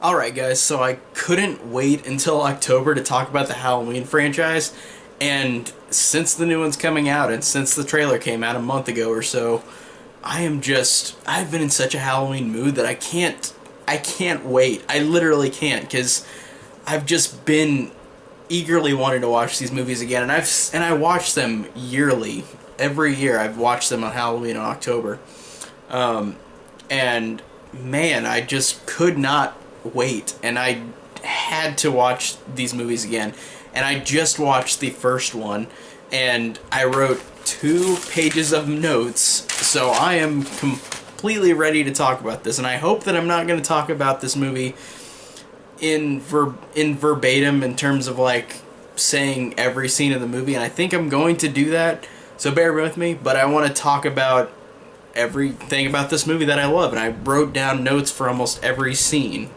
Alright guys, so I couldn't wait until October to talk about the Halloween franchise, and since the new one's coming out and since the trailer came out a month ago or so, I've been in such a Halloween mood that I can't wait. I literally can't, because I've just been eagerly wanting to watch these movies again, and I watch them yearly. Every year I've watched them on Halloween in October. And man, I just could not wait, and I had to watch these movies again. And I just watched the first one, and I wrote 2 pages of notes, so I am completely ready to talk about this. And I hope that I'm not going to talk about this movie in verbatim in terms of like saying every scene of the movie, and I think I'm going to do that. So bear with me, but I want to talk about everything about this movie that I love, and I wrote down notes for almost every scene.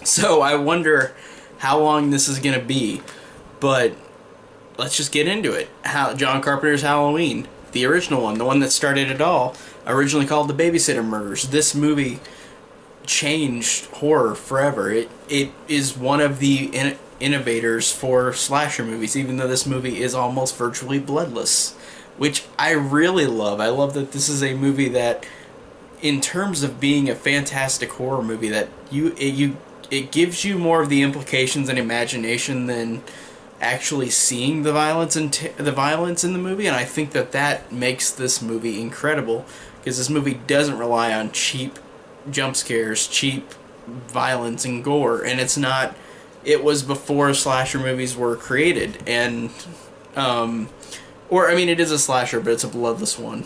So I wonder how long this is going to be, but let's just get into it. John Carpenter's Halloween, the original one, the one that started it all, originally called The Babysitter Murders. This movie changed horror forever. It is one of the innovators for slasher movies, even though this movie is almost virtually bloodless, which I really love. I love that this is a movie that, in terms of being a fantastic horror movie, that it gives you more of the implications and imagination than actually seeing the violence in the movie, and I think that makes this movie incredible, because this movie doesn't rely on cheap jump scares, cheap violence and gore, and it was before slasher movies were created, and or I mean, it is a slasher, but it's a bloodless one.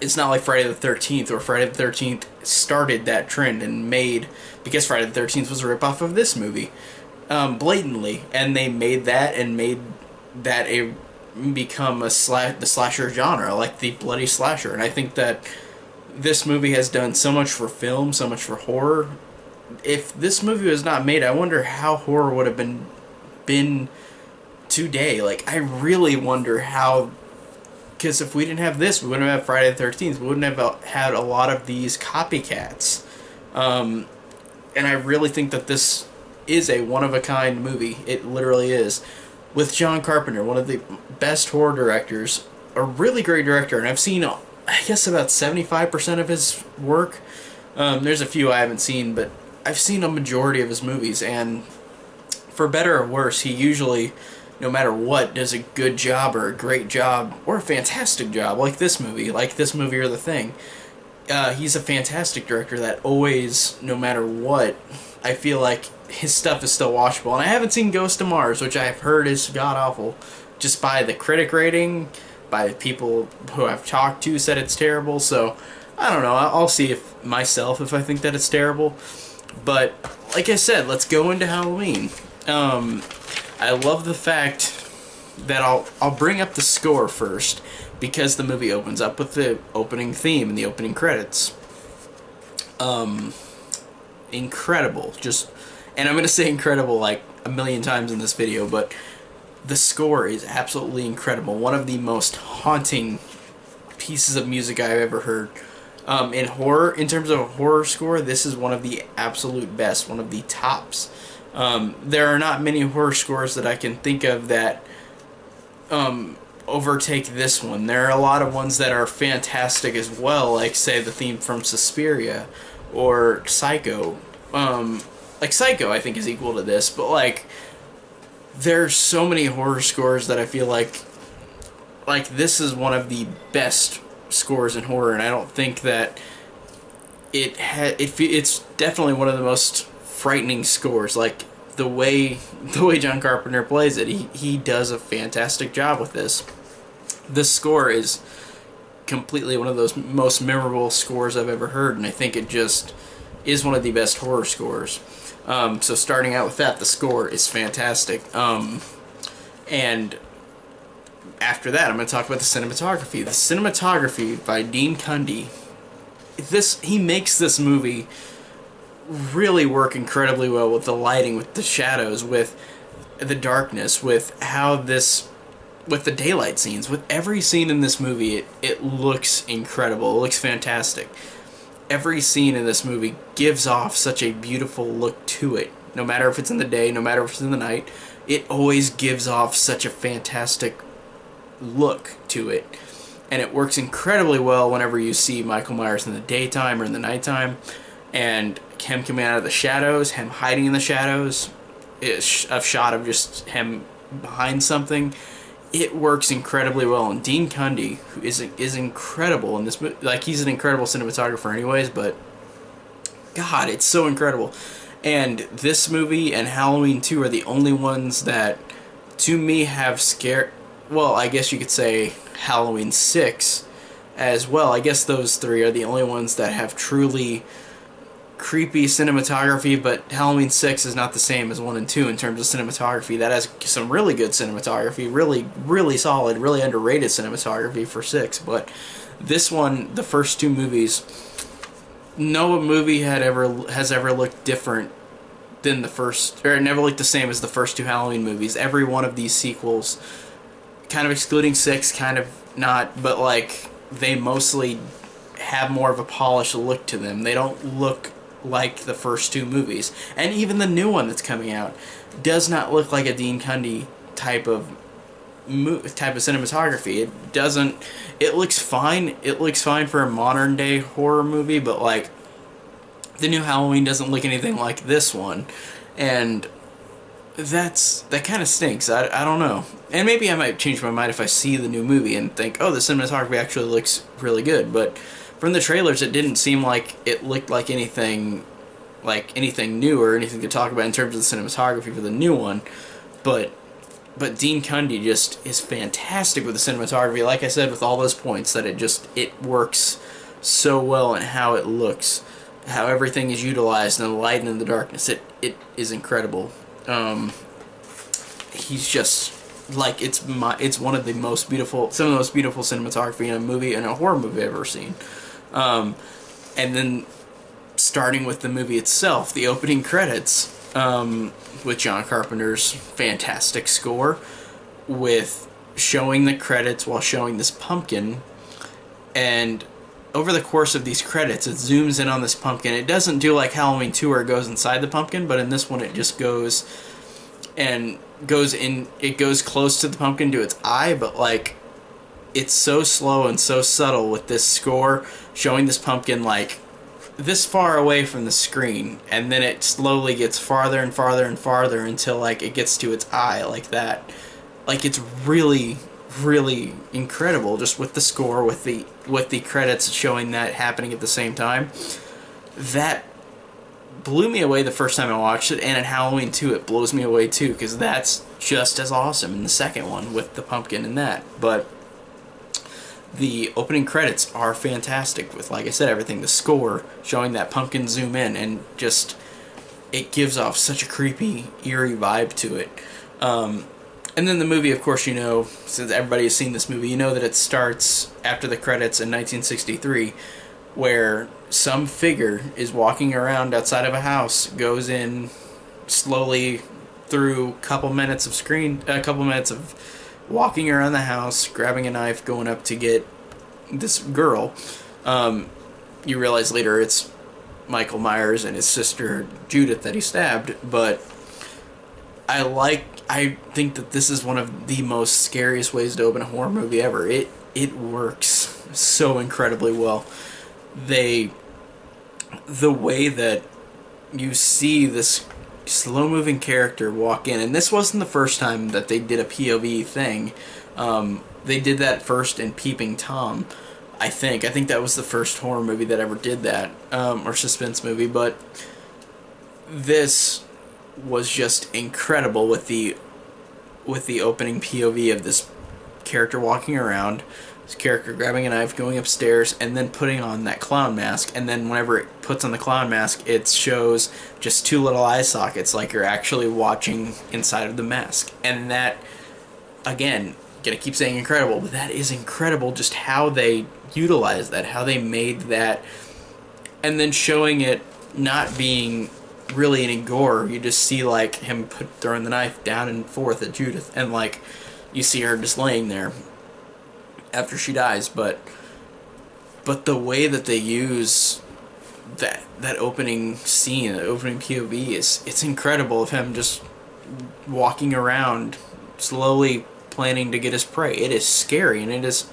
It's not like Friday the 13th, or Friday the 13th started that trend and because Friday the 13th was a ripoff of this movie, blatantly, and they made that become the slasher genre, like the bloody slasher. And I think that this movie has done so much for film, so much for horror. If this movie was not made, I wonder how horror would have been today. Like, I really wonder how, because if we didn't have this, we wouldn't have Friday the 13th. We wouldn't have had a lot of these copycats. And I really think that this is a one-of-a-kind movie. It literally is. With John Carpenter, one of the best horror directors, a really great director, and I've seen, I guess, about 75% of his work. There's a few I haven't seen, but I've seen a majority of his movies, and for better or worse, he usually, no matter what, does a good job or a great job or a fantastic job, like this movie or The Thing. He's a fantastic director that always, no matter what, I feel like his stuff is still watchable. And I haven't seen Ghost of Mars, which I've heard is god-awful, just by the critic rating, by the people who I've talked to said it's terrible, so I don't know, I'll see if I think that it's terrible. But, like I said, let's go into Halloween. I love the fact that I'll bring up the score first, because the movie opens up with the opening theme and the opening credits. Incredible. And I'm going to say incredible like a million times in this video, but the score is absolutely incredible. One of the most haunting pieces of music I've ever heard. In terms of a horror score, this is one of the absolute best, one of the tops. There are not many horror scores that I can think of that overtake this one. There are a lot of ones that are fantastic as well, like, say, the theme from Suspiria or Psycho. Like, Psycho, I think, is equal to this, but, like, there's so many horror scores that I feel like this is one of the best scores in horror, and I don't think that it's definitely one of the most frightening scores. Like, the way John Carpenter plays it, he does a fantastic job with this. This score is completely one of those most memorable scores I've ever heard, and I think it just is one of the best horror scores. So starting out with that, the score is fantastic. And after that, I'm going to talk about the cinematography. The cinematography by Dean Cundey. He makes this movie really work incredibly well with the lighting, with the shadows, with the darkness, with the daylight scenes. With every scene in this movie, it looks incredible. It looks fantastic. every scene in this movie gives off such a beautiful look to it. No matter if it's in the day, no matter if it's in the night, it always gives off such a fantastic look to it. And it works incredibly well whenever you see Michael Myers in the daytime or in the nighttime. And him coming out of the shadows, him hiding in the shadows, a shot of just him behind something. It works incredibly well. And Dean Cundey, who is incredible in this movie. Like, he's an incredible cinematographer anyways, but God, it's so incredible. And this movie and Halloween 2 are the only ones that, to me, have scared... Well, I guess you could say Halloween 6 as well. I guess those three are the only ones that have truly creepy cinematography, but Halloween 6 is not the same as 1 and 2 in terms of cinematography. That has some really good cinematography, really solid, really underrated cinematography for 6, but this one, the first two movies, no movie has ever looked different than the first, or never looked the same as the first two Halloween movies. Every one of these sequels, kind of excluding 6, kind of not, but like, they mostly have more of a polished look to them. They don't look like the first two movies. And even the new one that's coming out does not look like a Dean Cundey type of cinematography. It doesn't... It looks fine. It looks fine for a modern day horror movie, but like, the new Halloween doesn't look anything like this one. And that kind of stinks. I don't know. And maybe I might change my mind if I see the new movie and think, oh, the cinematography actually looks really good. But from the trailers, it didn't seem like it looked like anything new or anything to talk about in terms of the cinematography for the new one. But Dean Cundey just is fantastic with the cinematography. Like I said, with all those points, that it works so well in how it looks, how everything is utilized in the light and in the darkness. It is incredible. He's just like, it's one of the most beautiful, some of the most beautiful cinematography in a movie, in a horror movie I've ever seen. And then starting with the movie itself, the opening credits, with John Carpenter's fantastic score, with showing the credits while showing this pumpkin, and over the course of these credits, it zooms in on this pumpkin. It doesn't do like Halloween 2 where it goes inside the pumpkin, but in this one it just goes close to the pumpkin to its eye, but like, it's so slow and so subtle with this score showing this pumpkin like this far away from the screen, and then it slowly gets farther and farther and farther until like it gets to its eye, like that. Like, it's really incredible, just with the score, with the credits showing that happening at the same time. That blew me away the first time I watched it, and in Halloween 2 it blows me away too, because that's just as awesome in the second one with the pumpkin and that. But the opening credits are fantastic with, like I said, everything. The score showing that pumpkin zoom in, and just, it gives off such a creepy, eerie vibe to it. And then the movie, of course, you know, since everybody has seen this movie, you know that it starts after the credits in 1963, where some figure is walking around outside of a house, goes in slowly through a couple minutes of walking around the house, grabbing a knife, going up to get this girl. You realize later it's Michael Myers and his sister Judith that he stabbed, but I think that this is one of the most scariest ways to open a horror movie ever. It works so incredibly well. The way that you see this slow-moving character walk in, and this wasn't the first time that they did a POV thing. They did that first in Peeping Tom, I think. I think that was the first horror movie that ever did that, or suspense movie, but this was just incredible with the opening POV of this character walking around, this character grabbing a knife, going upstairs, and then putting on that clown mask. And then whenever it puts on the clown mask, it shows just two little eye sockets, like you're actually watching inside of the mask. And that, again, gonna keep saying incredible, but that is incredible, just how they utilized that, how they made that, and then showing it not being really any gore. You just see like him throwing the knife down and forth at Judith, and like you see her just laying there after she dies. But the way that they use that opening scene, the opening POV it's incredible of him just walking around slowly planning to get his prey. It is scary, and it is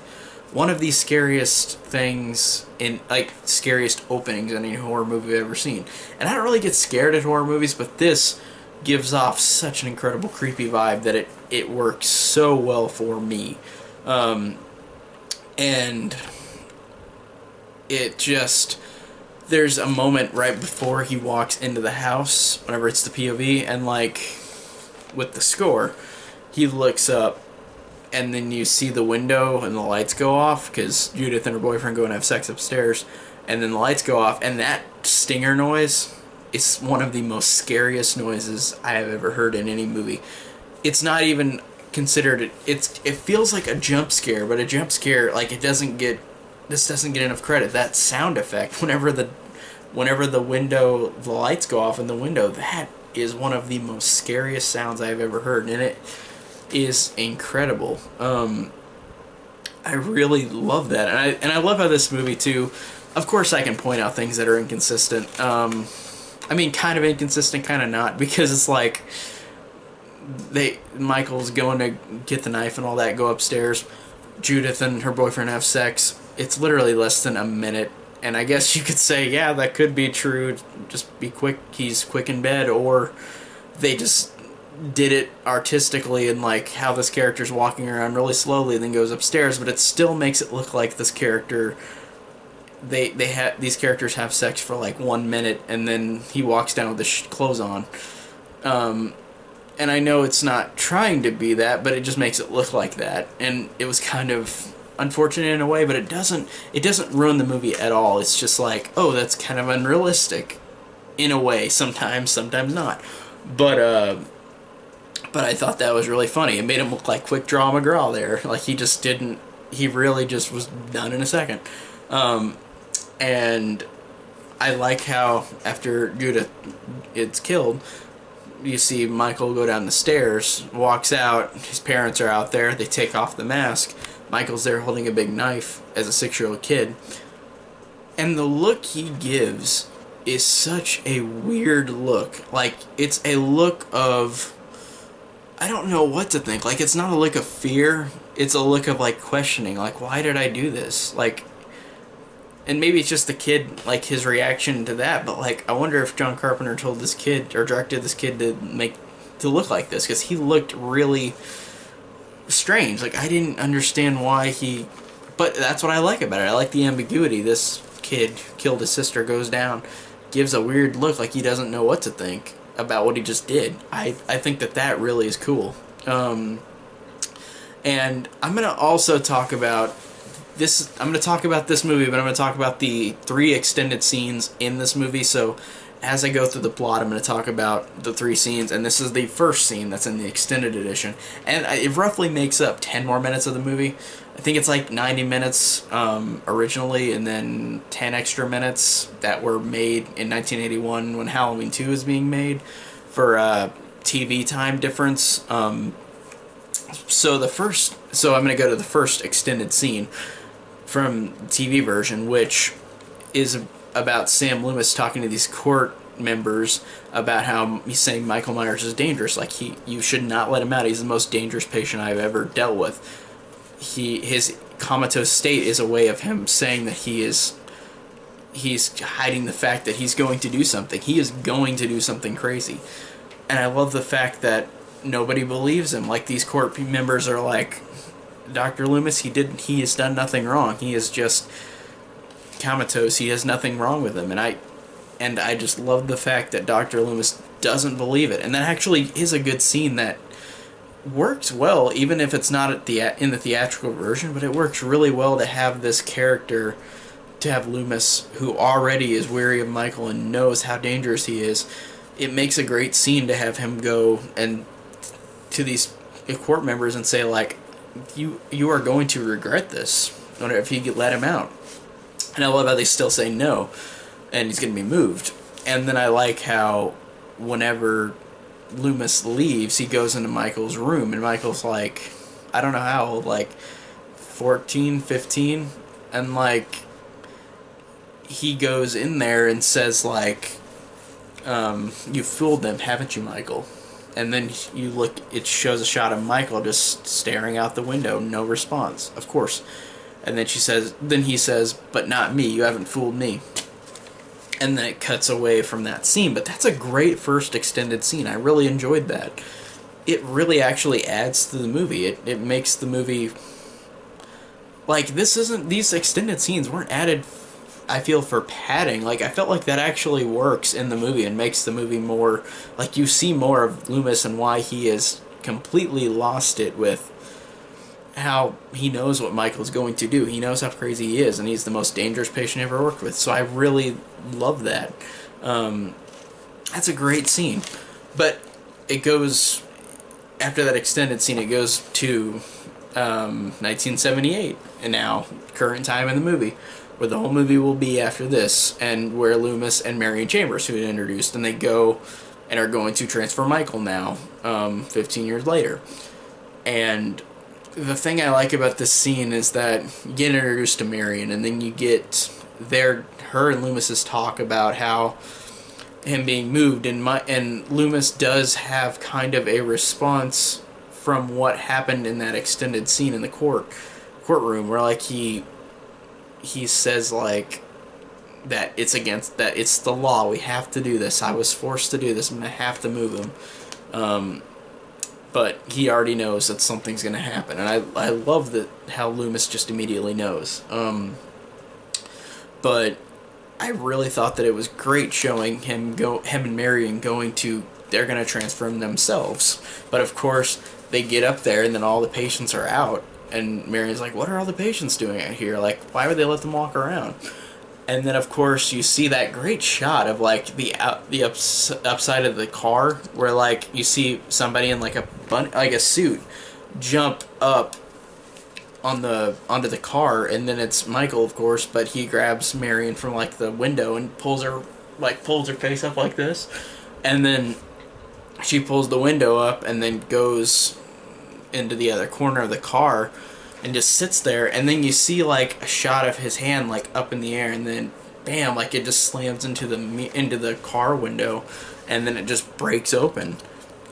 one of the scariest things in, like, scariest openings in any horror movie I've ever seen. And I don't really get scared at horror movies, but this gives off such an incredible creepy vibe that it works so well for me. And it just, there's a moment right before he walks into the house, whenever it's the POV, and like with the score, he looks up and then you see the window and the lights go off because Judith and her boyfriend go and have sex upstairs, and then the lights go off, and that stinger noise is one of the most scariest noises I have ever heard in any movie. It's not even considered, it feels like a jump scare, but a jump scare, like, this doesn't get enough credit. That sound effect, whenever the lights go off in the window, that is one of the most scariest sounds I've ever heard, and it is incredible. I really love that, and I love how this movie too. Of course, I can point out things that are inconsistent. I mean, kind of inconsistent, kind of not, because it's like Michael's going to get the knife and all that, go upstairs. Judith and her boyfriend have sex. It's literally less than a minute, and I guess you could say, yeah, that could be true. Just be quick. He's quick in bed, or they just did it artistically and like how this character's walking around really slowly and then goes upstairs, but it still makes it look like this character, these characters have sex for like 1 minute and then he walks down with his clothes on. And I know it's not trying to be that, but it just makes it look like that, and it was kind of unfortunate in a way, but it doesn't ruin the movie at all. It's just like, oh, that's kind of unrealistic in a way, sometimes not, but I thought that was really funny. It made him look like Quick Draw McGraw there. Like, he really just was done in a second. And I like how after Judith is killed, you see Michael go down the stairs, walks out, his parents are out there, they take off the mask, Michael's there holding a big knife as a 6-year-old kid, and the look he gives is such a weird look. Like, it's a look of, I don't know what to think. Like, it's not a look of fear. It's a look of, like, questioning. Like, why did I do this? Like, and maybe it's just the kid, like, his reaction to that. But, like, I wonder if John Carpenter told this kid, or directed this kid to look like this. Because he looked really strange. Like, I didn't understand why he, but that's what I like about it. I like the ambiguity. This kid killed his sister, goes down, gives a weird look like he doesn't know what to think about what he just did. I think that really is cool. And I'm going to also talk about this. I'm going to talk about this movie, but I'm going to talk about the 3 extended scenes in this movie. So as I go through the plot, I'm going to talk about the 3 scenes, and this is the first scene that's in the extended edition. And it roughly makes up 10 more minutes of the movie. I think it's like 90 minutes originally, and then 10 extra minutes that were made in 1981 when Halloween 2 was being made for TV time difference. So I'm going to go to the first extended scene from the TV version, which is about Sam Loomis talking to these court members about how he's saying Michael Myers is dangerous. Like, you should not let him out. He's the most dangerous patient I've ever dealt with. His comatose state is a way of him saying that he's hiding the fact that he's going to do something. He is going to do something crazy. And I love the fact that nobody believes him. Like, these court members are like, Dr. Loomis, he has done nothing wrong. He is just comatose. He has nothing wrong with him. And I just love the fact that Dr. Loomis doesn't believe it. And that actually is a good scene that works well, even if it's not in the theatrical version, but it works really well to have this character, to have Loomis, who already is weary of Michael and knows how dangerous he is. It makes a great scene to have him go and to these court members and say, like, you are going to regret this if you let him out. And I love how they still say no, and he's going to be moved. And then I like how whenever Loomis leaves, he goes into Michael's room, and Michael's like, I don't know how old, like 14, 15, and like he goes in there and says like, you fooled them, haven't you, Michael? And then you look, it shows a shot of Michael just staring out the window, no response, of course. And then he says, but not me, you haven't fooled me. And then it cuts away from that scene. But that's a great first extended scene. I really enjoyed that. It really actually adds to the movie. It makes the movie, like, these extended scenes weren't added, I feel, for padding. Like, I felt like that actually works in the movie and makes the movie more, like, you see more of Loomis and why he has completely lost it with how he knows what Michael's going to do. He knows how crazy he is, and he's the most dangerous patient I ever worked with. So I really love that. That's a great scene. But it goes, after that extended scene, it goes to 1978, and now, current time in the movie, where the whole movie will be after this, and where Loomis and Marion Chambers, who had introduced, and they go and are going to transfer Michael now, 15 years later. And the thing I like about this scene is that you get introduced to Marion, and then you get her and Loomis's talk about how him being moved, and Loomis does have kind of a response from what happened in that extended scene in the courtroom, where like he says like that it's the law, we have to do this, I was forced to do this, I'm gonna have to move him. But he already knows that something's going to happen. And I love that how Loomis just immediately knows. But I really thought that it was great showing him and Marion they're going to transfer him themselves. But of course, they get up there and then all the patients are out. And Marion's like, what are all the patients doing out here? Like, why would they let them walk around? And then, of course, you see that great shot of, like, the upside of the car, where, like, you see somebody in, like, a suit jump up onto the car, and then it's Michael, of course, but he grabs Marion from, like, the window and pulls her face up like this, and then she pulls the window up and then goes into the other corner of the car and just sits there, and then you see like a shot of his hand like up in the air, and then bam, like it just slams into the car window, and then it just breaks open.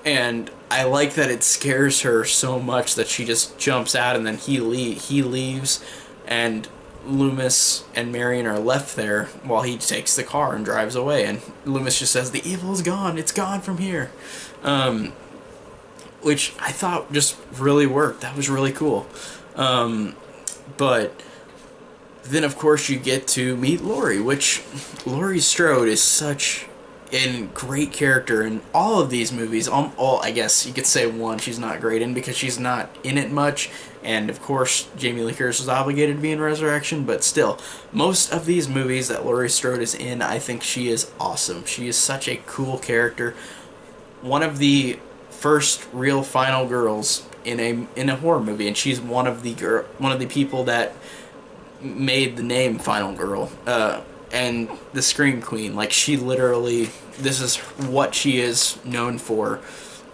And I like that it scares her so much that she just jumps out, and then he leaves, and Loomis and Marion are left there while he takes the car and drives away, and Loomis just says, the evil is gone, it's gone from here. Which I thought just really worked. That was really cool. But then, of course, you get to meet Laurie, which Laurie Strode is such a great character in all of these movies. All, I guess you could say one she's not great in because she's not in it much, and of course Jamie Lee Curtis was obligated to be in Resurrection, but still, most of these movies that Laurie Strode is in, I think she is awesome. She is such a cool character. One of the first real final girls in a horror movie, and she's one of the people that made the name Final Girl, and the Scream Queen. Like, she literally, this is what she is known for,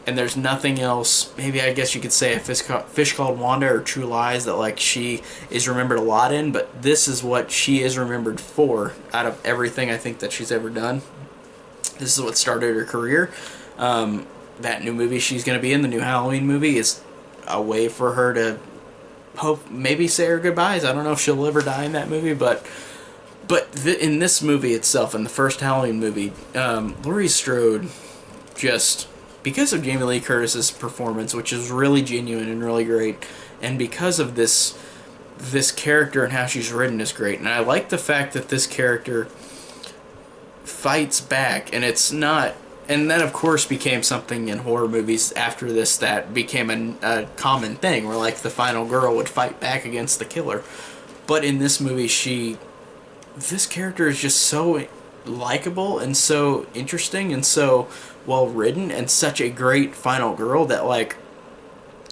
and there's nothing else. Maybe I guess you could say a Fish Called Wanda or True Lies that like she is remembered a lot in, but this is what she is remembered for out of everything I think that she's ever done. This is what started her career. That new movie she's going to be in, the new Halloween movie, is a way for her to maybe say her goodbyes. I don't know if she'll live or die in that movie, but in this movie itself, in the first Halloween movie, Laurie Strode, just because of Jamie Lee Curtis's performance, which is really genuine and really great, and because of this character and how she's written is great. And I like the fact that this character fights back, and it's not. And that, of course, became something in horror movies after this that became a common thing, where, like, the final girl would fight back against the killer. But in this movie, this character is just so likable and so interesting and so well-written and such a great final girl that, like,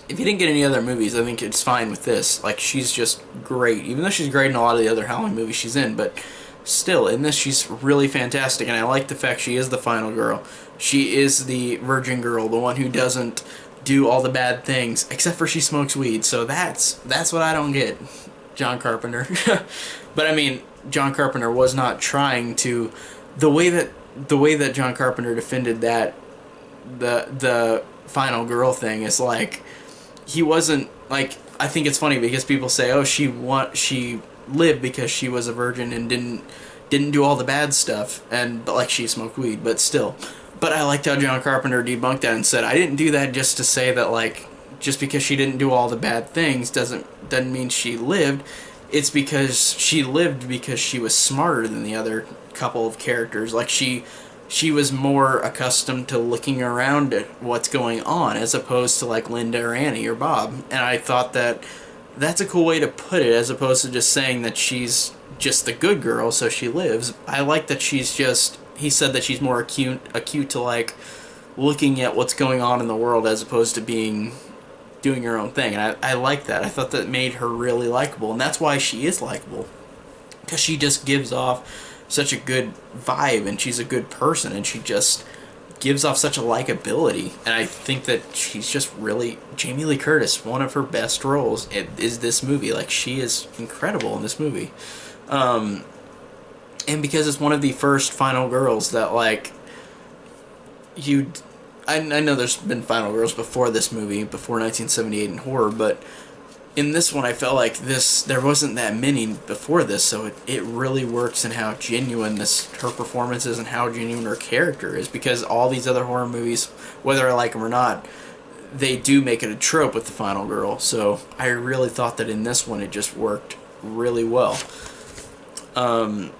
if you didn't get any other movies, I think it's fine with this. Like, she's just great. Even though she's great in a lot of the other Halloween movies she's in, but still, in this, she's really fantastic, and I like the fact she is the final girl. She is the virgin girl, the one who doesn't do all the bad things, except for she smokes weed, so that's what I don't get, John Carpenter. But I mean, John Carpenter was not trying to. The way that John Carpenter defended that the final girl thing is like he wasn't like. I think it's funny because people say, "Oh, she lived because she was a virgin and didn't do all the bad stuff," and but like she smoked weed, but still. But I liked how John Carpenter debunked that and said, "I didn't do that just to say that like just because she didn't do all the bad things doesn't mean she lived. It's because she lived because she was smarter than the other couple of characters. Like she was more accustomed to looking around at what's going on as opposed to like Linda or Annie or Bob. And I thought that that's a cool way to put it as opposed to just saying that she's just the good girl so she lives. I like that she's just, he said that she's more acute to like looking at what's going on in the world as opposed to doing her own thing. And I like that. I thought that made her really likable, and that's why she is likable, because she just gives off such a good vibe, and she's a good person, and she just gives off such a likability. And I think that she's just really, Jamie Lee Curtis, one of her best roles is this movie. Like, she is incredible in this movie. And because it's one of the first final girls that like I know there's been final girls before this movie, before 1978 in horror, but in this one I felt like there wasn't that many before this, so it really works in how genuine her performance is and how genuine her character is, because all these other horror movies, whether I like them or not, they do make it a trope with the final girl. So I really thought that in this one it just worked really well. And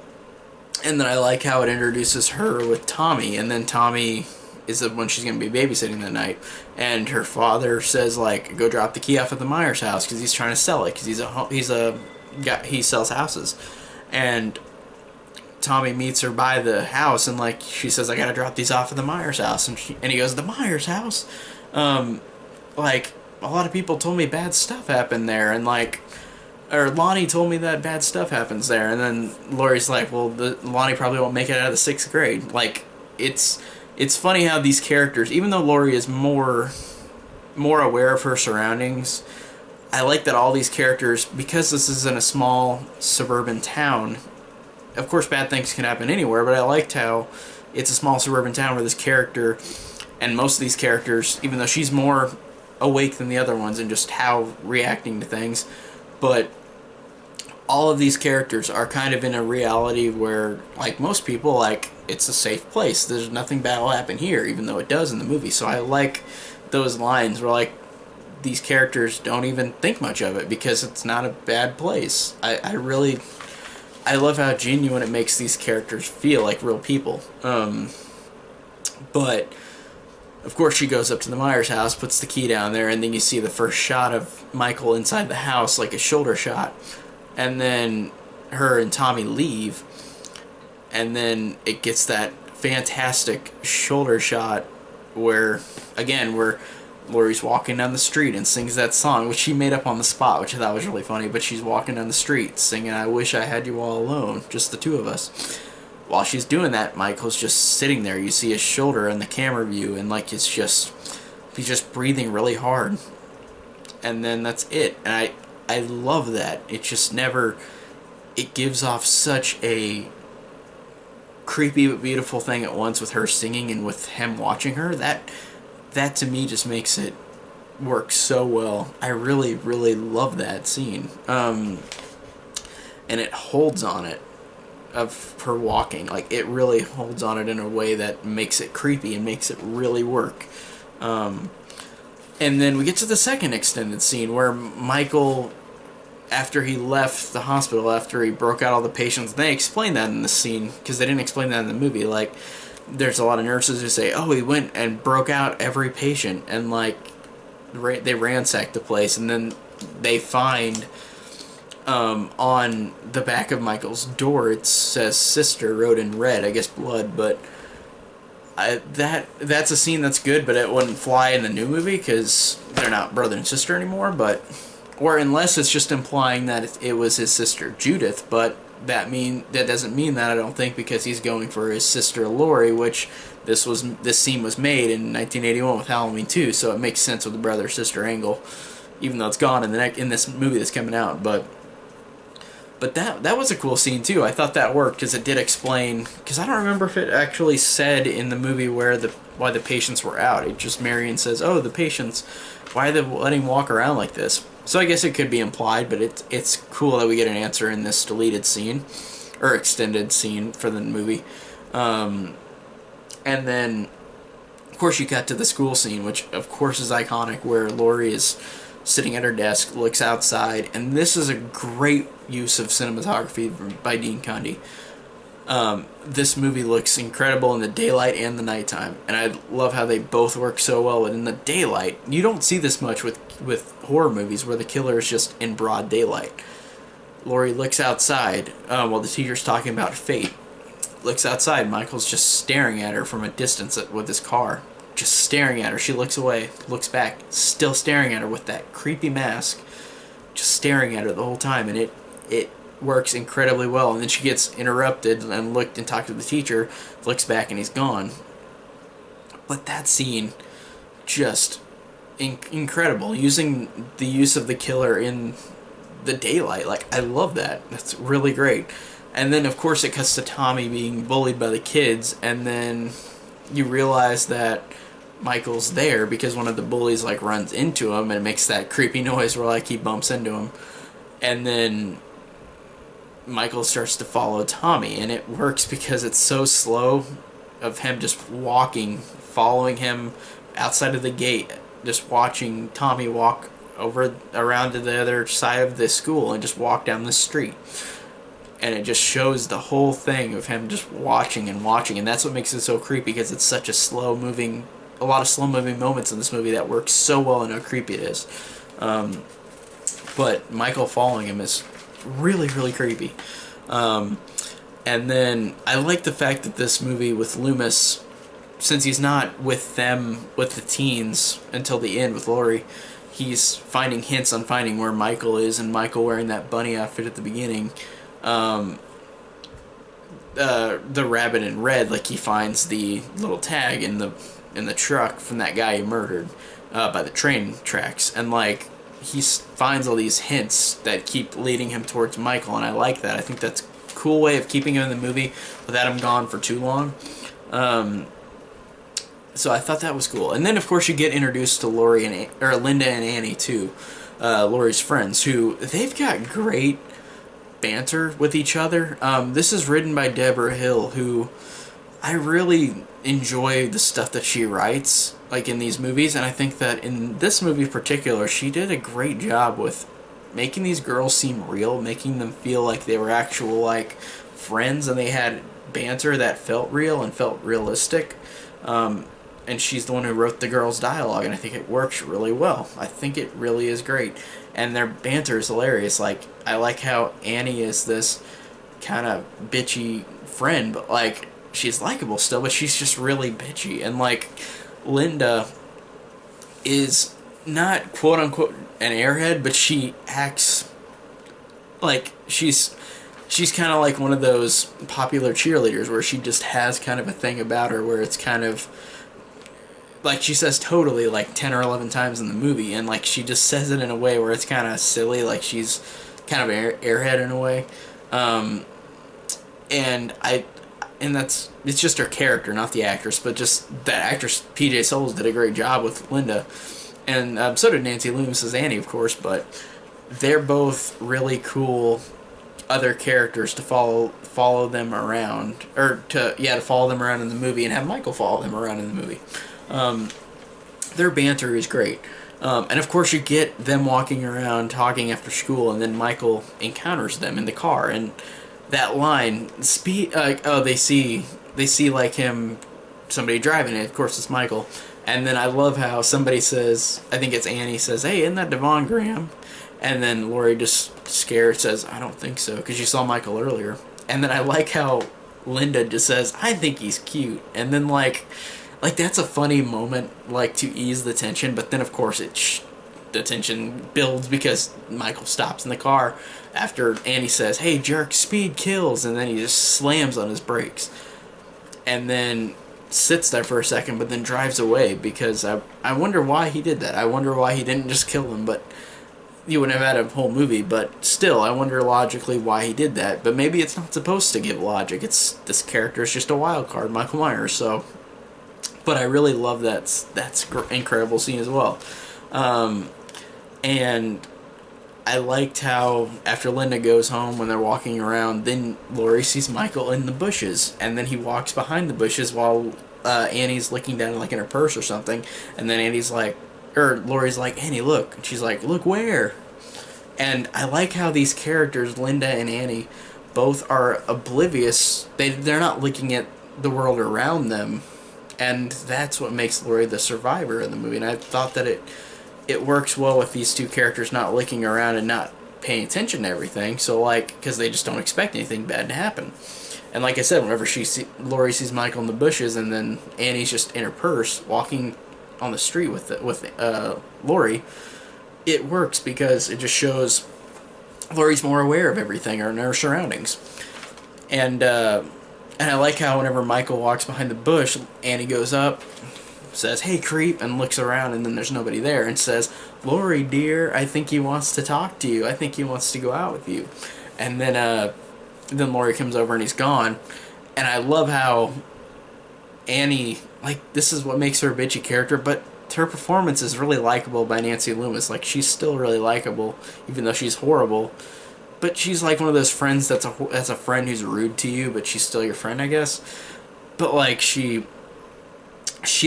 then I like how it introduces her with Tommy, and then Tommy is when she's going to be babysitting that night, and her father says like, go drop the key off at the Myers house because he's trying to sell it, because he sells houses. And Tommy meets her by the house, and like she says, I gotta drop these off at the Myers house, and he goes, the Myers house? Like, a lot of people told me bad stuff happened there, and like, or Lonnie told me that bad stuff happens there. And then Laurie's like, well, Lonnie probably won't make it out of the 6th grade. Like, it's funny how these characters, even though Laurie is more aware of her surroundings, I like that all these characters, because this is in a small suburban town, of course bad things can happen anywhere, but I liked how it's a small suburban town where this character, and most of these characters, even though she's more awake than the other ones and just how reacting to things, but all of these characters are kind of in a reality where, like most people, like, it's a safe place. There's nothing bad will happen here, even though it does in the movie. So I like those lines where, like, these characters don't even think much of it because it's not a bad place. I love how genuine it makes these characters feel like real people. But of course she goes up to the Myers house, puts the key down there, and then you see the first shot of Michael inside the house, like a shoulder shot. And then her and Tommy leave, and then it gets that fantastic shoulder shot where Laurie's walking down the street and sings that song, which she made up on the spot, which I thought was really funny. But she's walking down the street singing, I wish I had you all alone, just the two of us. While she's doing that, Michael's just sitting there. You see his shoulder in the camera view, and like he's just breathing really hard. And then that's it. And I love that. It just never, it gives off such a creepy but beautiful thing at once with her singing and with him watching her. That to me just makes it work so well. I really, really love that scene. And it holds on it, of her walking. Like, it really holds on it in a way that makes it creepy and makes it really work. And then we get to the second extended scene where Michael, after he left the hospital, after he broke out all the patients, they explain that in the scene, because they didn't explain that in the movie. Like, there's a lot of nurses who say, oh, he went and broke out every patient, and like, they ransacked the place, and then they find, on the back of Michael's door, it says sister wrote in red, I guess blood, but that's a scene that's good, but it wouldn't fly in the new movie because they're not brother and sister anymore. But, or unless it's just implying that it was his sister Judith, but that doesn't mean that, I don't think, because he's going for his sister Laurie, which this scene was made in 1981 with Halloween 2, so it makes sense with the brother sister angle, even though it's gone in this movie that's coming out. But But that was a cool scene too. I thought that worked because it did explain. Because I don't remember if it actually said in the movie why the patients were out. It just Marion says, "Oh, the patients, why are they letting him walk around like this?" So I guess it could be implied, but it's cool that we get an answer in this deleted scene or extended scene for the movie. And then, of course, you got to the school scene, which of course is iconic, where Laurie is sitting at her desk, looks outside, and this is a great use of cinematography by Dean Cundey. This movie looks incredible in the daylight and the nighttime, and I love how they both work so well. And in the daylight, you don't see this much with horror movies where the killer is just in broad daylight. Laurie looks outside while the teacher's talking about fate. Looks outside, Michael's just staring at her from a distance with his car. Just staring at her. She looks away, looks back, still staring at her with that creepy mask. Just staring at her the whole time, and it works incredibly well. And then she gets interrupted and looked and talked to the teacher, looks back, and he's gone. But that scene, just incredible. Using the use of the killer in the daylight, like, I love that. That's really great. And then, of course, it cuts to Tommy being bullied by the kids, and then you realize that Michael's there because one of the bullies, like, runs into him, and it makes that creepy noise where, like, he bumps into him. And then Michael starts to follow Tommy, and it works because it's so slow of him just walking, following him outside of the gate, just watching Tommy walk around to the other side of the school and just walk down the street. And it just shows the whole thing of him just watching and watching, and that's what makes it so creepy, because it's such a lot of slow moving moments in this movie that work so well and how creepy it is. But Michael following him is really, really creepy. And then I like the fact that this movie with Loomis, since he's not with them, with the teens until the end with Laurie, he's finding hints on finding where Michael is, and Michael wearing that bunny outfit at the beginning. The rabbit in red, like, he finds the little tag in the truck from that guy he murdered by the train tracks, and, like, he finds all these hints that keep leading him towards Michael, and I like that. I think that's a cool way of keeping him in the movie without him gone for too long. So I thought that was cool. And then, of course, you get introduced to Linda and Annie too, Laurie's friends, who they've got great banter with each other. This is written by Deborah Hill, who I really enjoy the stuff that she writes, like, in these movies, and I think that in this movie in particular, she did a great job with making these girls seem real, making them feel like they were actual, like, friends, and they had banter that felt real and felt realistic. And she's the one who wrote the girls' dialogue, and I think it works really well. I think it really is great. And their banter is hilarious. Like, I like how Annie is this kind of bitchy friend, but, like, she's likable still, but she's just really bitchy. And, like, Linda is not quote-unquote an airhead, but she acts like she's kind of like one of those popular cheerleaders where she just has kind of a thing about her where it's kind of like she says totally like 10 or 11 times in the movie, and, like, she just says it in a way where it's kind of silly, like she's kind of an airhead in a way. And it's just her character, not the actress, but just that actress, PJ Souls, did a great job with Linda. And so did Nancy Loomis as Annie, of course, but they're both really cool other characters to follow them around, or to follow them around in the movie, and have Michael follow them around in the movie. Their banter is great. And of course you get them walking around talking after school, and then Michael encounters them in the car, and that line, they see like somebody driving it, of course it's Michael, and then I love how somebody says, I think it's Annie, says, "Hey, isn't that Devon Graham?" And then Laurie, just scared, says, "I don't think so," because you saw Michael earlier. And then I like how Linda just says, "I think he's cute," and then like that's a funny moment, like, to ease the tension, but then of course the tension builds because Michael stops in the car after Annie says, "Hey, jerk, speed kills," and then he just slams on his brakes and then sits there for a second, but then drives away, because I wonder why he did that. I wonder why he didn't just kill him, but you wouldn't have had a whole movie, but still, I wonder logically why he did that. But maybe it's not supposed to give logic. It's this character is just a wild card, Michael Myers. So, but I really love that's incredible scene as well. And I liked how after Linda goes home, when they're walking around, then Laurie sees Michael in the bushes, and then he walks behind the bushes while Annie's looking down like in her purse or something, and then Annie's like, or Laurie's like, Annie, look, and she's like, look where? And I like how these characters, Linda and Annie, both are oblivious. They're not looking at the world around them, and that's what makes Laurie the survivor in the movie. And I thought that it works well with these two characters not looking around and not paying attention to everything. So like, because they just don't expect anything bad to happen. And like I said, whenever Laurie sees Michael in the bushes, and then Annie's just in her purse walking on the street with Laurie, it works because it just shows Laurie's more aware of everything or in her surroundings. And I like how whenever Michael walks behind the bush, Annie goes up, says, hey creep, and looks around, and then there's nobody there, and says, Laurie dear, I think he wants to talk to you, I think he wants to go out with you. And then Laurie comes over and he's gone. And I love how Annie, like, this is what makes her a bitchy character, but her performance is really likable by Nancy Loomis. Like, she's still really likable even though she's horrible, but she's like one of those friends that's a friend who's rude to you, but she's still your friend, I guess. But like she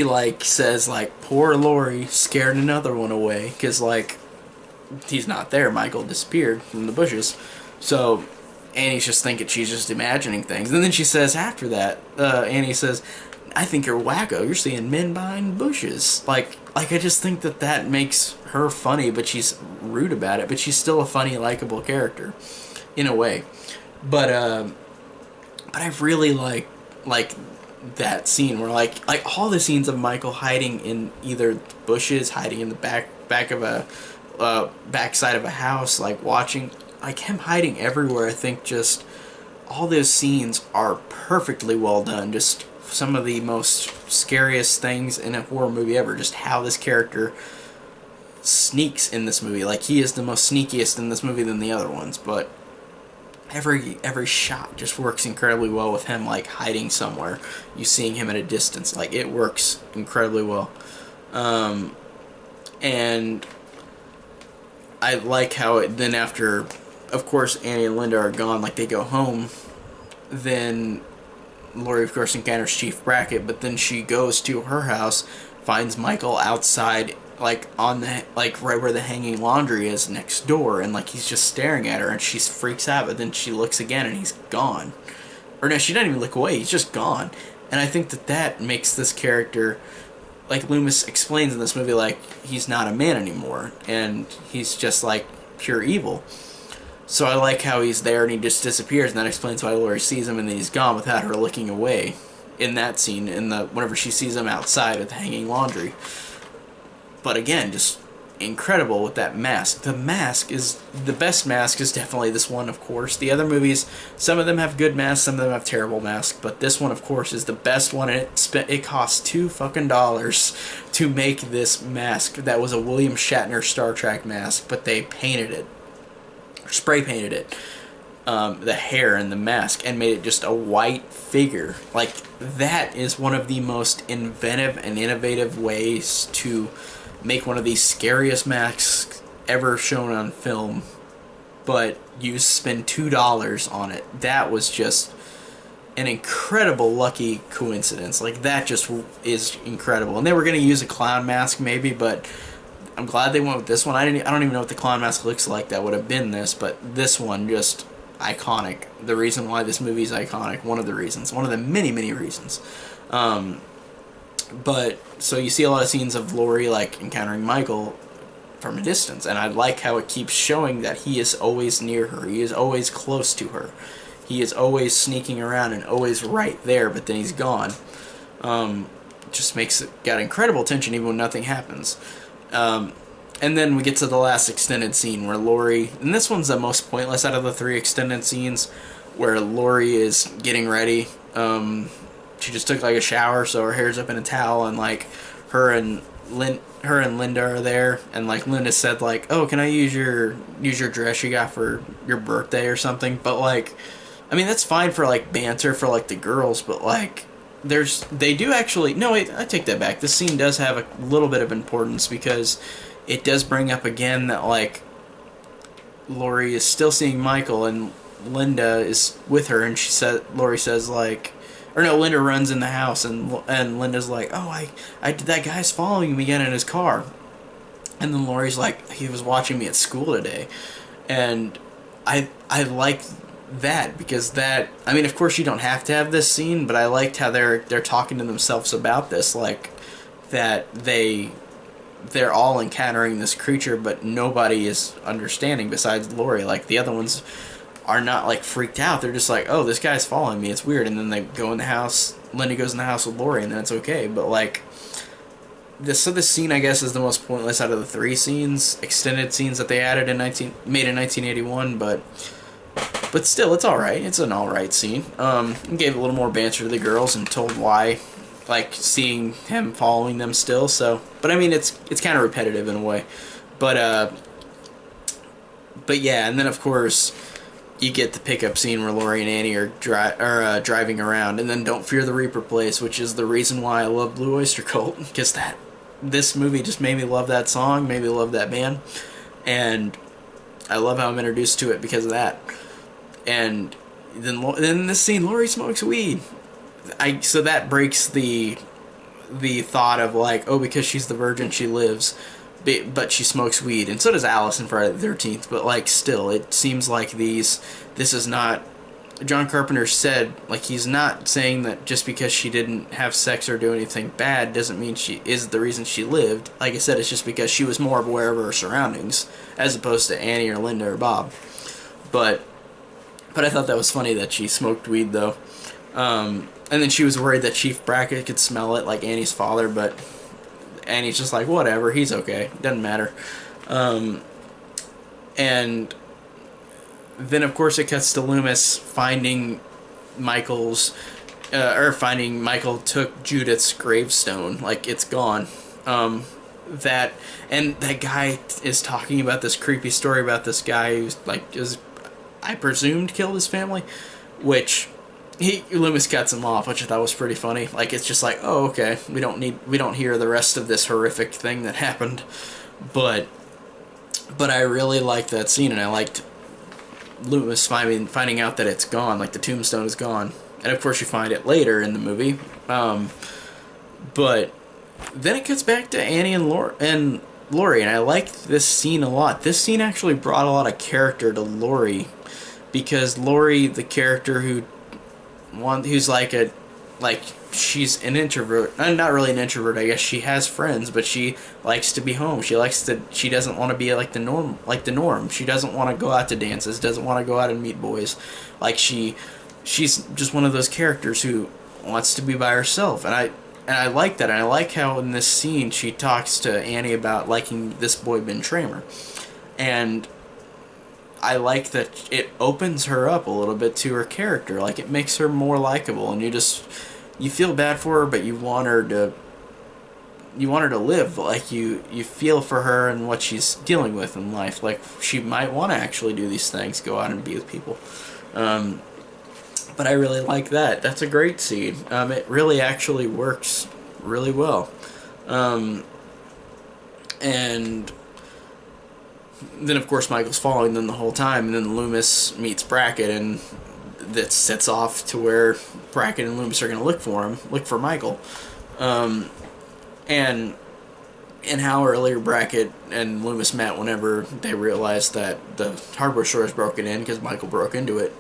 like says like, poor Laurie scared another one away, because like he's not there, Michael disappeared from the bushes. So Annie's just thinking she's just imagining things. And then she says after that, Annie says, I think you're wacko, you're seeing men behind bushes. Like I just think that makes her funny, but she's rude about it, but she's still a funny, likable character in a way. But I really like that scene where like all the scenes of Michael hiding in either bushes, hiding in the back of a backside of a house, like watching, like him hiding everywhere. I think just all those scenes are perfectly well done. Just some of the most scariest things in a horror movie ever. Just how this character sneaks in this movie. Like he is the most sneakiest in this movie than the other ones, but every shot just works incredibly well with him like hiding somewhere. You seeing him at a distance, like it works incredibly well. And I like how it then after, of course, Annie and Linda are gone, like they go home, then Laurie of course encounters Chief Brackett, but then she goes to her house, finds Michael outside, like on the, like right where the hanging laundry is next door, and like he's just staring at her, and she freaks out, but then she looks again and he's gone. Or no, she doesn't even look away, he's just gone. And I think that makes this character, like Loomis explains in this movie, like he's not a man anymore, and he's just like pure evil. So I like how he's there and he just disappears, and that explains why Laurie sees him and then he's gone without her looking away in that scene, whenever she sees him outside at the hanging laundry. But again, just incredible with that mask. The best mask is definitely this one, of course. The other movies, some of them have good masks, some of them have terrible masks, but this one, of course, is the best one, and it cost $2 to make this mask. That was a William Shatner Star Trek mask, but they painted it, spray painted it, the hair and the mask, and made it just a white figure. Like, that is one of the most inventive and innovative ways to make one of the scariest masks ever shown on film, but you spend $2 on it. That was just an incredible lucky coincidence. Like, that just is incredible. And they were going to use a clown mask maybe, but I'm glad they went with this one. I don't even know what the clown mask looks like that would have been this, but this one just iconic. The reason why this movie is iconic, one of the reasons, one of the many, many reasons. But so you see a lot of scenes of Laurie like encountering Michael from a distance, and I like how it keeps showing that he is always near her, he is always close to her, he is always sneaking around and always right there, but then he's gone. Just makes it got incredible tension even when nothing happens. And then we get to the last extended scene where Laurie, and this one's the most pointless out of the 3 extended scenes, where Laurie is getting ready. She just took like a shower, so her hair's up in a towel, and like her and Linda are there, and like Linda said like, "Oh, can I use your dress you got for your birthday or something?" But like, I mean that's fine for like banter for like the girls, but like they do actually no wait, I take that back. This scene does have a little bit of importance because it does bring up again that like Laurie is still seeing Michael and Linda is with her, and Laurie says like, or no, Linda runs in the house and Linda's like, "Oh, I that guy's following me again in his car," and then Laurie's like, "He was watching me at school today," and I like that because that, I mean, of course you don't have to have this scene, but I liked how they're talking to themselves about this, like that they're all encountering this creature, but nobody is understanding besides Laurie. Like the other ones are not like freaked out. They're just like, "Oh, this guy's following me. It's weird." And then they go in the house. Linda goes in the house with Laurie, and then it's okay. But like this scene, I guess, is the most pointless out of the 3 scenes, extended scenes that they added made in 1981. But still, it's all right. It's an all right scene. Gave a little more banter to the girls and told why, like seeing him following them still. So, but I mean, it's kind of repetitive in a way. But yeah, and then of course you get the pickup scene where Laurie and Annie are driving around, and then Don't Fear the Reaper plays, which is the reason why I love Blue Oyster Cult, because this movie just made me love that song, made me love that band, and I love how I'm introduced to it because of that. And then in this scene, Laurie smokes weed. So that breaks the thought of like, oh, because she's the virgin, she lives. But she smokes weed, and so does Alice in Friday the 13th, but like still, it seems like this is not, John Carpenter said, like he's not saying that just because she didn't have sex or do anything bad doesn't mean she is the reason she lived. Like I said, it's just because she was more aware of her surroundings, as opposed to Annie or Linda or Bob. But I thought that was funny that she smoked weed though. And then she was worried that Chief Brackett could smell it like Annie's father, but Annie's just like, whatever, he's okay, doesn't matter. And then of course it cuts to Loomis finding Michael took Judith's gravestone, like it's gone. That guy is talking about this creepy story about this guy who's like I presumed killed his family, which Loomis cuts him off, which I thought was pretty funny. Like it's just like, oh, okay, we don't hear the rest of this horrific thing that happened, but I really liked that scene, and I liked Loomis finding out that it's gone, like the tombstone is gone, and of course you find it later in the movie. But then it cuts back to Annie and Laurie, and I liked this scene a lot. This scene actually brought a lot of character to Laurie, because Laurie, the character who's like she's an introvert, not really an introvert, I guess. She has friends, but she likes to be home. She doesn't want to be like the norm. She doesn't want to go out to dances, doesn't want to go out and meet boys. Like she's just one of those characters who wants to be by herself, and I like that. And I like how in this scene she talks to Annie about liking this boy Ben Tramer, and I like that it opens her up a little bit to her character. Like it makes her more likable, and you feel bad for her, but you want her to live. Like you feel for her and what she's dealing with in life. Like she might want to actually do these things, go out and be with people. But I really like that. That's a great scene. It really actually works really well. And then of course Michael's following them the whole time, and then Loomis meets Brackett, and that sets off to where Brackett and Loomis are going to look for Michael. And how earlier Brackett and Loomis met whenever they realized that the hardware store is broken in, because Michael broke into it,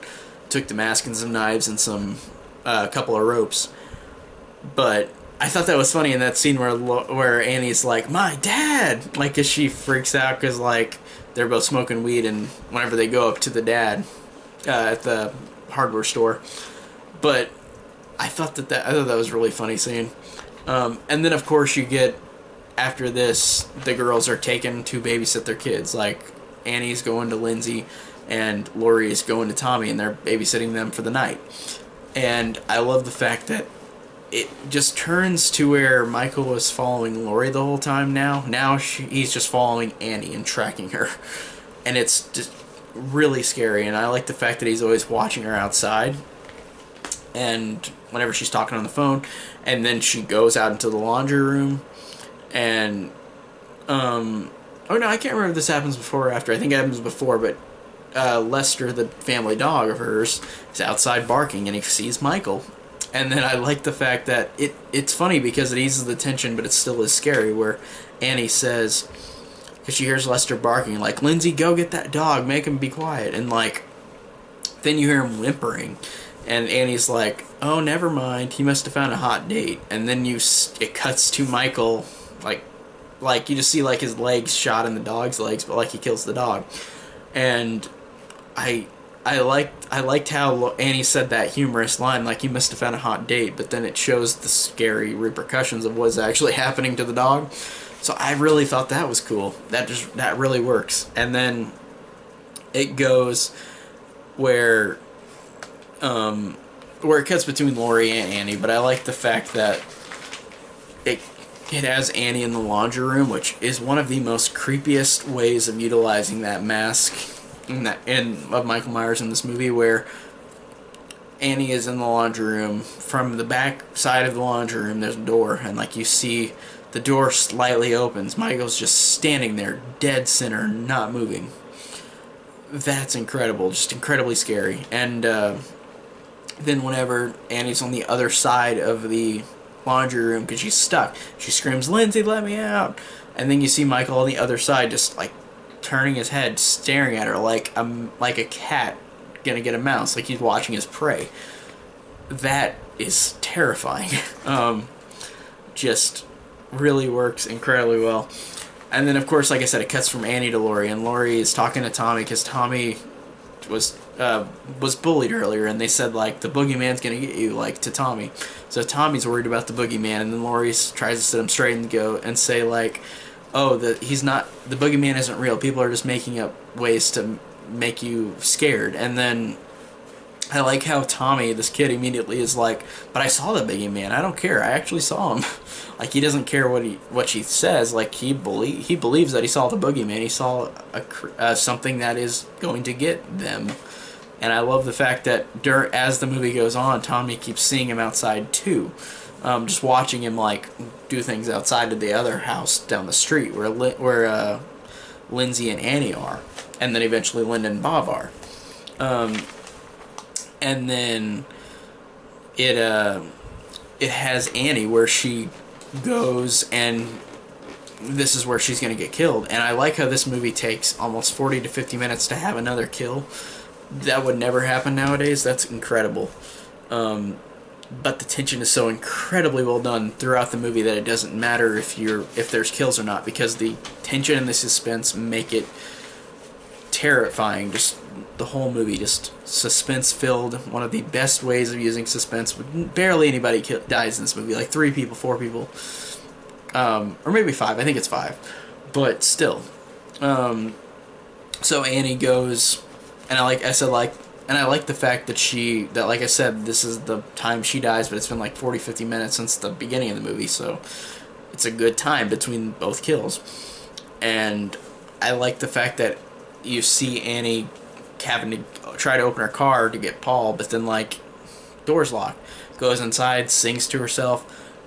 took the mask and some knives and a couple of ropes. But I thought that was funny in that scene where Annie's like, "My dad!" Like, cause she freaks out because like they're both smoking weed, and whenever they go up to the dad at the hardware store. But I thought that was a really funny scene. And then of course you get, after this, the girls are taken to babysit their kids. Like Annie's going to Lindsay, and Laurie is going to Tommy, and they're babysitting them for the night. And I love the fact that it just turns to where Michael was following Laurie the whole time now. Now he's just following Annie and tracking her. And it's just really scary. And I like the fact that he's always watching her outside. And whenever she's talking on the phone. And then she goes out into the laundry room. And, oh no, I can't remember if this happens before or after. I think it happens before, but Lester, the family dog of hers, is outside barking and he sees Michael. And then I like the fact that it's funny because it eases the tension, but it still is scary, where Annie says, because she hears Lester barking, like, Lindsay, go get that dog, make him be quiet. And, like, then you hear him whimpering, and Annie's like, oh, never mind, he must have found a hot date. And then it cuts to Michael, like you just see, like, his legs shot in the dog's legs, but, like, he kills the dog. And I liked how Annie said that humorous line, like, he must have found a hot date, but then it shows the scary repercussions of what's actually happening to the dog. So I really thought that was cool. That really works. And then it goes where it cuts between Laurie and Annie, but I like the fact that it has Annie in the laundry room, which is one of the most creepiest ways of utilizing that mask of Michael Myers in this movie, where Annie is in the laundry room. From the back side of the laundry room, there's a door, and like you see, the door slightly opens. Michael's just standing there, dead center, not moving. That's incredible, just incredibly scary. And then whenever Annie's on the other side of the laundry room because she's stuck, she screams, Lindsay, let me out. And then you see Michael on the other side just like turning his head, staring at her like a cat gonna get a mouse, like he's watching his prey. That is terrifying. Just really works incredibly well. And then, of course, like I said, it cuts from Annie to Laurie, and Laurie is talking to Tommy because Tommy was bullied earlier, and they said, like, the boogeyman's gonna get you, like, to Tommy. So Tommy's worried about the boogeyman, and then Laurie tries to sit him straight and go and say, like, oh, the boogeyman isn't real. People are just making up ways to make you scared. And then I like how Tommy, this kid, immediately is like, but I saw the boogeyman. I don't care. I actually saw him. Like, he doesn't care what she says. Like, he believes that he saw the boogeyman. He saw something that is going to get them. And I love the fact that as the movie goes on, Tommy keeps seeing him outside too. Just watching him like do things outside of the other house down the street where Lindsay and Annie are, and then eventually Linda and Bob are. And then it has Annie where she goes, and this is where she's going to get killed. And I like how this movie takes almost 40 to 50 minutes to have another kill. That would never happen nowadays. That's incredible. But the tension is so incredibly well done throughout the movie that it doesn't matter if there's kills or not, because the tension and the suspense make it terrifying. Just the whole movie, just suspense-filled. One of the best ways of using suspense. Barely anybody dies in this movie. Like 3 people, 4 people. Or maybe 5. I think it's 5. But still. So Annie goes, and I like the fact that like I said, this is the time she dies, but it's been like 40-50 minutes since the beginning of the movie, so it's a good time between both kills. And I like the fact that you see Annie having to try to open her car to get Paul, but then, like, door's locked. Goes inside, sings to herself,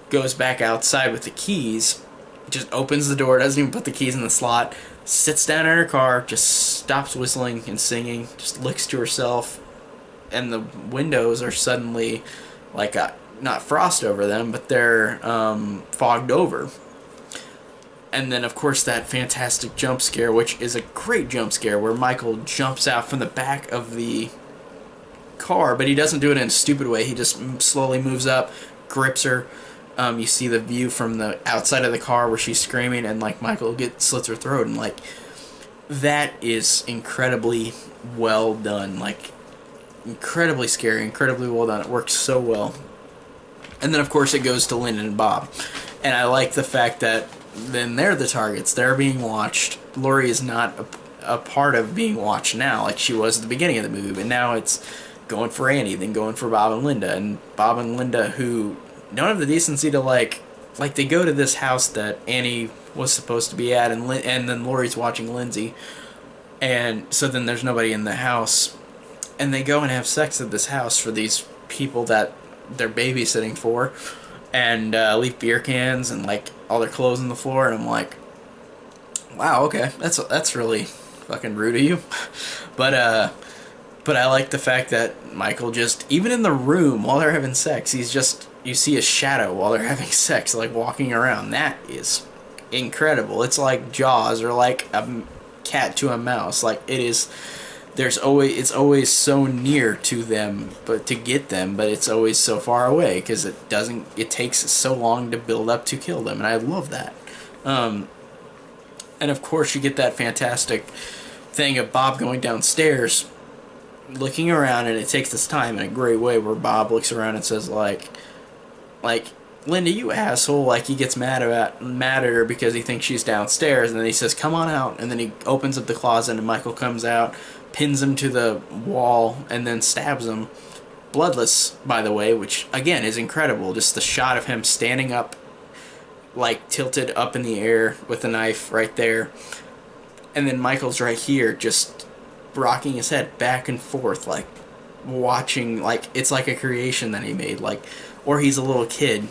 goes back outside with the keys, just opens the door, doesn't even put the keys in the slot, sits down in her car, just stops whistling and singing, just looks to herself, and the windows are suddenly, like, not frost over them, but they're fogged over. And then, of course, that fantastic jump scare, which is a great jump scare, where Michael jumps out from the back of the car, but he doesn't do it in a stupid way. He just slowly moves up, grips her. You see the view from the outside of the car where she's screaming, and, like, Michael slits her throat, and, like, that is incredibly well done. Like, incredibly scary, incredibly well done. It works so well. And then, of course, it goes to Lyndon and Bob. And I like the fact that then they're the targets. They're being watched. Laurie is not a part of being watched now, like she was at the beginning of the movie, but now it's going for Annie, then going for Bob and Linda. And Bob and Linda, who don't have the decency to like they go to this house that Annie was supposed to be at, and then Laurie's watching Lindsay, and so then there's nobody in the house, and they go and have sex at this house for these people that they're babysitting for, and leave beer cans and like all their clothes on the floor, and I'm like, wow, okay, that's really fucking rude of you. But I like the fact that Michael just, even in the room while they're having sex, he's just, you see a shadow while they're having sex, like walking around. That is incredible. It's like Jaws, or like a cat to a mouse. Like, it is, it's always so near to them, but to get them, but it's always so far away, because it takes so long to build up to kill them, and I love that. And of course you get that fantastic thing of Bob going downstairs, looking around, and it takes this time in a great way where Bob looks around and says like, Linda, you asshole, like he gets mad at her because he thinks she's downstairs, and then he says, come on out, and then he opens up the closet and Michael comes out, pins him to the wall, and then stabs him. Bloodless, by the way, which again is incredible. Just the shot of him standing up, like tilted up in the air with the knife right there, and then Michael's right here just rocking his head back and forth, like watching, like it's like a creation that he made, like, or he's a little kid.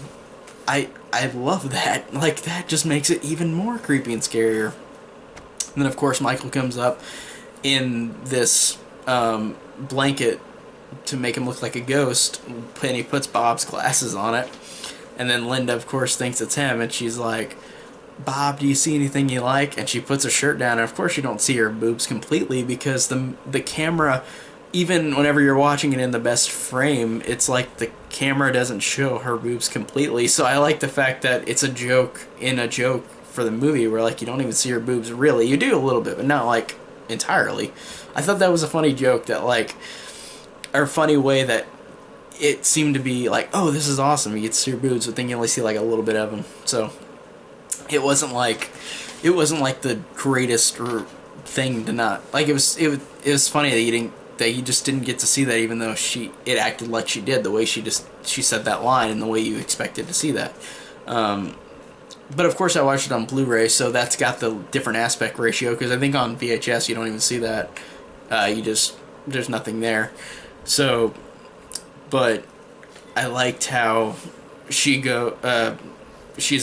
I love that. Like, that just makes it even more creepy and scarier. And then of course Michael comes up in this blanket to make him look like a ghost, and he puts Bob's glasses on it, and then Linda of course thinks it's him, and she's like, Bob, do you see anything you like? And she puts her shirt down, and of course you don't see her boobs completely, because the camera, even whenever you're watching it in the best frame, it's like the camera doesn't show her boobs completely. So I like the fact that it's a joke in a joke for the movie, where like you don't even see her boobs really. You do a little bit, but not like entirely. I thought that was a funny joke, that like, or funny way that it seemed to be like, oh, this is awesome, you get to see her boobs, but then you only see like a little bit of them. So it wasn't like the greatest thing to not like. It was funny that you just didn't get to see that, even though it acted like she did, the way she said that line and the way you expected to see that. But of course I watched it on Blu-ray, so that's got the different aspect ratio, because I think on VHS you don't even see that. There's nothing there. So, but I liked how she's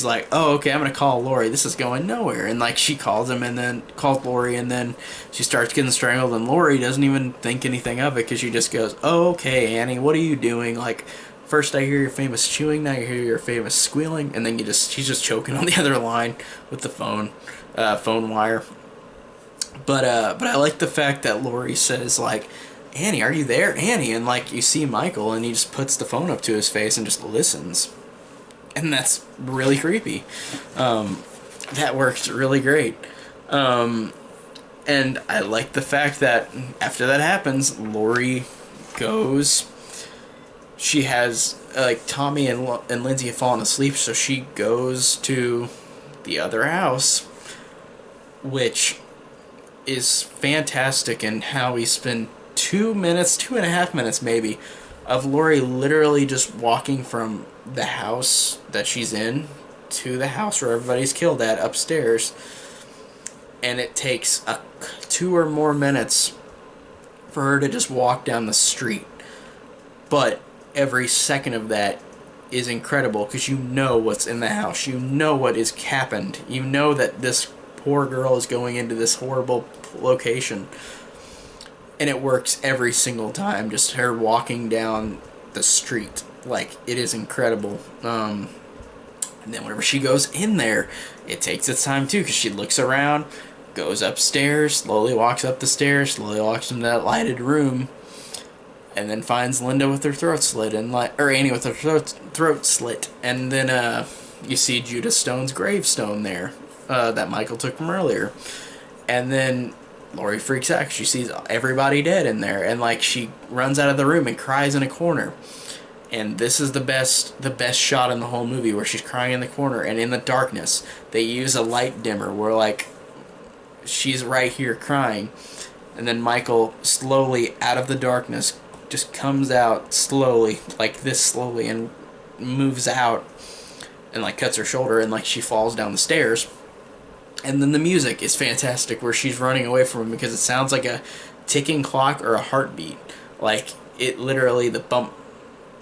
like, oh, okay, I'm gonna call Laurie, this is going nowhere, and like she calls Laurie, and then she starts getting strangled, and Laurie doesn't even think anything of it, because she just goes, oh, okay, Annie, what are you doing? Like, first I hear your famous chewing, now you hear your famous squealing, and then she's just choking on the other line with the phone wire. But I like the fact that Laurie says like, Annie, are you there, Annie? And like you see Michael, and he just puts the phone up to his face and just listens. And that's really creepy. That works really great. And I like the fact that after that happens, Laurie goes. She has, like, Tommy and Lindsay have fallen asleep, so she goes to the other house, which is fantastic in how we spend 2.5 minutes maybe, of Laurie literally just walking from the house that she's in to the house where everybody's killed at upstairs, and it takes 2 or more minutes for her to just walk down the street. But every second of that is incredible, because you know what's in the house, you know what is happened, you know that this poor girl is going into this horrible location, and it works every single time, just her walking down the street. Like, it is incredible. And then whenever she goes in there, it takes its time too, because she looks around, goes upstairs, slowly walks up the stairs, slowly walks into that lighted room, and then finds Linda with her throat slit, or Annie with her throat slit, and then you see Judah Stone's gravestone there that Michael took from earlier, and then Laurie freaks out because she sees everybody dead in there, and like she runs out of the room and cries in a corner. And this is the best shot in the whole movie, where she's crying in the corner, and in the darkness they use a light dimmer where like she's right here crying, and then Michael slowly out of the darkness just comes out slowly, like this slowly, and moves out and like cuts her shoulder, and like she falls down the stairs. And then the music is fantastic where she's running away from him because it sounds like a ticking clock or a heartbeat. Like, it literally, the bump,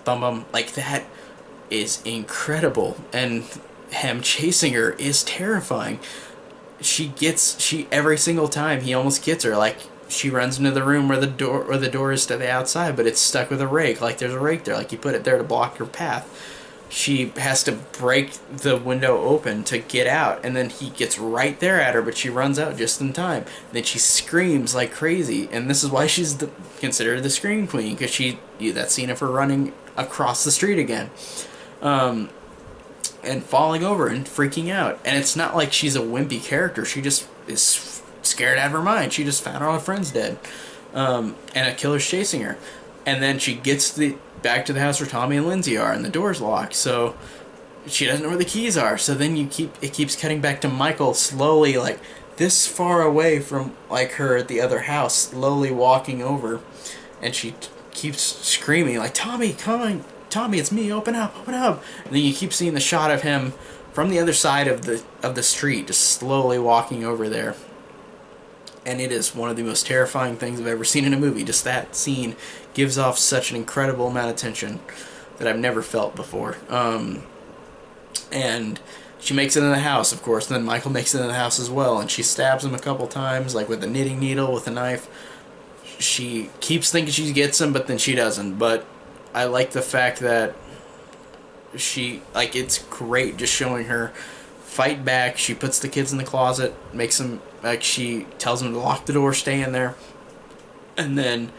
bum bum, like that is incredible. And him chasing her is terrifying. Every single time he almost gets her, like, she runs into the room where the door is to the outside, but it's stuck with a rake. Like, there's a rake there, like you put it there to block her path. She has to break the window open to get out, and then he gets right there at her, but she runs out just in time. Then she screams like crazy, and this is why she's considered the Scream Queen, because that scene of her running across the street again, and falling over and freaking out. And it's not like she's a wimpy character. She just is scared out of her mind. She just found all her friends dead, and a killer's chasing her. And then she gets back to the house where Tommy and Lindsay are, and the door's locked, so she doesn't know where the keys are. So then it keeps cutting back to Michael slowly, like this far away from like her at the other house, slowly walking over, and she keeps screaming like, "Tommy, come on, Tommy, it's me, open up, open up." And then you keep seeing the shot of him from the other side of the street, just slowly walking over there. And it is one of the most terrifying things I've ever seen in a movie. Just that scene gives off such an incredible amount of tension that I've never felt before. And she makes it in the house, of course, and then Michael makes it in the house as well, and she stabs him a couple times, like with a knitting needle, with a knife. She keeps thinking she gets him, but then she doesn't. But I like the fact that it's great just showing her fight back. She puts the kids in the closet, makes them, like, she tells them to lock the door, stay in there, and then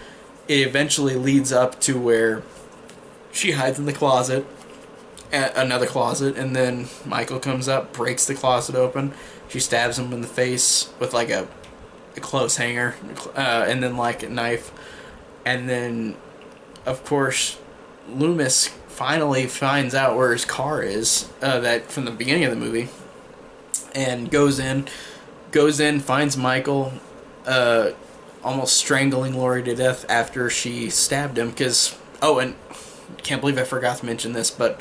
it eventually leads up to where she hides in the closet, another closet, and then Michael comes up, breaks the closet open. She stabs him in the face with like a clothes hanger, and then like a knife. And then, of course, Loomis finally finds out where his car is, that from the beginning of the movie, and goes in, finds Michael, almost strangling Laurie to death after she stabbed him. And can't believe I forgot to mention this, but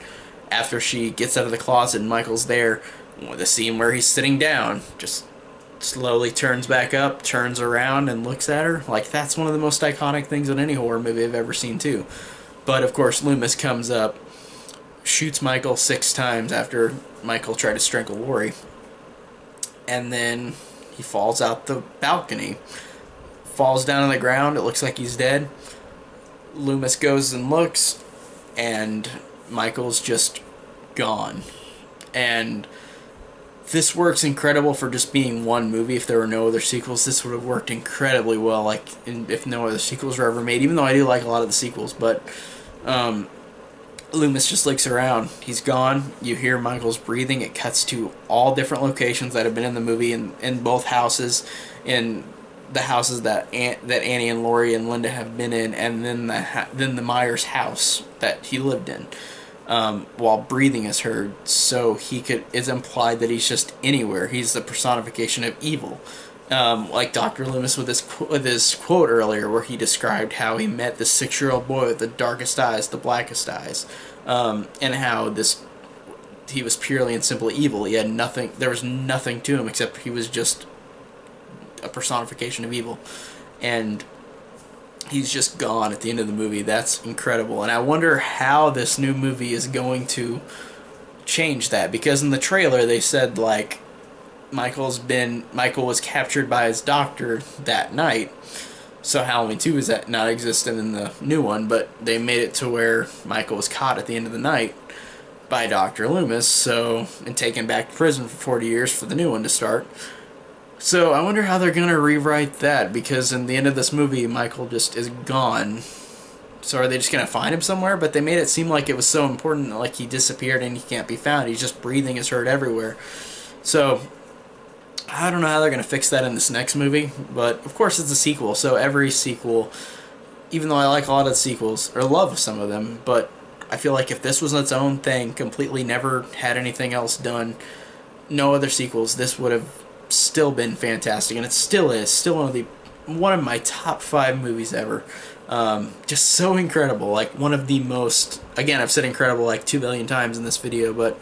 after she gets out of the closet and Michael's there, the scene where he's sitting down, just slowly turns back up, turns around, and looks at her. Like, that's one of the most iconic things in any horror movie I've ever seen, too. But, of course, Loomis comes up, shoots Michael 6 times after Michael tried to strangle Laurie. And then he falls out the balcony. Falls down on the ground. It looks like he's dead. Loomis goes and looks, and Michael's just gone. And this works incredible for just being one movie. If there were no other sequels, this would have worked incredibly well, like if no other sequels were ever made, even though I do like a lot of the sequels. But Loomis just looks around. He's gone. You hear Michael's breathing. It cuts to all different locations that have been in the movie, in both houses, in the houses that Annie and Laurie and Linda have been in, and then the Myers house that he lived in, while breathing is heard. So it's implied that he's just anywhere. He's the personification of evil. Like Dr. Loomis with his quote earlier, where he described how he met this 6-year-old boy with the darkest eyes, the blackest eyes, and how he was purely and simply evil. He had nothing. There was nothing to him except he was just a personification of evil, and he's just gone at the end of the movie. That's incredible, and I wonder how this new movie is going to change that, because in the trailer they said like Michael was captured by his doctor that night, so Halloween 2 is not existent in the new one, but they made it to where Michael was caught at the end of the night by Dr. Loomis, and taken back to prison for 40 years for the new one to start. So I wonder how they're going to rewrite that, because in the end of this movie, Michael just is gone. So are they just going to find him somewhere? But they made it seem like it was so important, like he disappeared and he can't be found. He's just breathing is heard everywhere. So I don't know how they're going to fix that in this next movie, but of course it's a sequel, so every sequel, even though I like a lot of the sequels, or love some of them, but I feel like if this was its own thing, completely never had anything else done, no other sequels, this would have still been fantastic, and it still is, still one of the one of my top 5 movies ever. Just so incredible. Like, one of the most, again, I've said incredible like 2 billion times in this video, but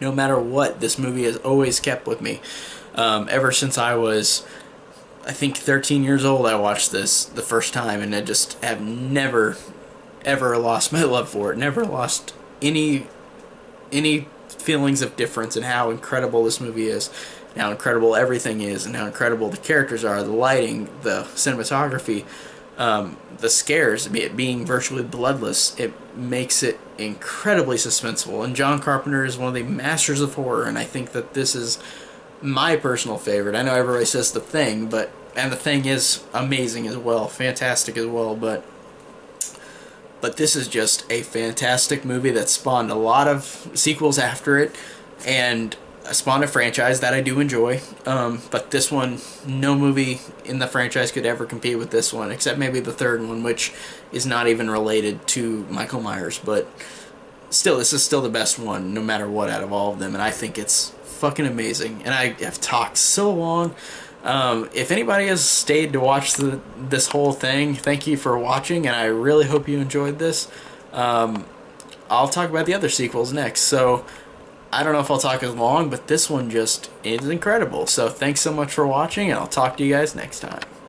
no matter what, this movie has always kept with me. Ever since I was, I think, 13 years old, I watched this the first time, and I just have never, ever lost my love for it. Never lost any feelings of difference in how incredible this movie is, and how incredible everything is, and how incredible the characters are, the lighting, the cinematography, the scares, it being virtually bloodless. It makes it incredibly suspenseful, and John Carpenter is one of the masters of horror, and I think that this is my personal favorite. I know everybody says The Thing, and The Thing is amazing as well, fantastic as well, but this is just a fantastic movie that spawned a lot of sequels after it, and spawned a franchise that I do enjoy. But this one, no movie in the franchise could ever compete with this one, except maybe the third one, which is not even related to Michael Myers. But still, this is still the best one, no matter what, out of all of them, and I think it's fucking amazing. And I have talked so long. If anybody has stayed to watch this whole thing, thank you for watching, and I really hope you enjoyed this. I'll talk about the other sequels next, so I don't know if I'll talk as long, but this one just is incredible. So thanks so much for watching, and I'll talk to you guys next time.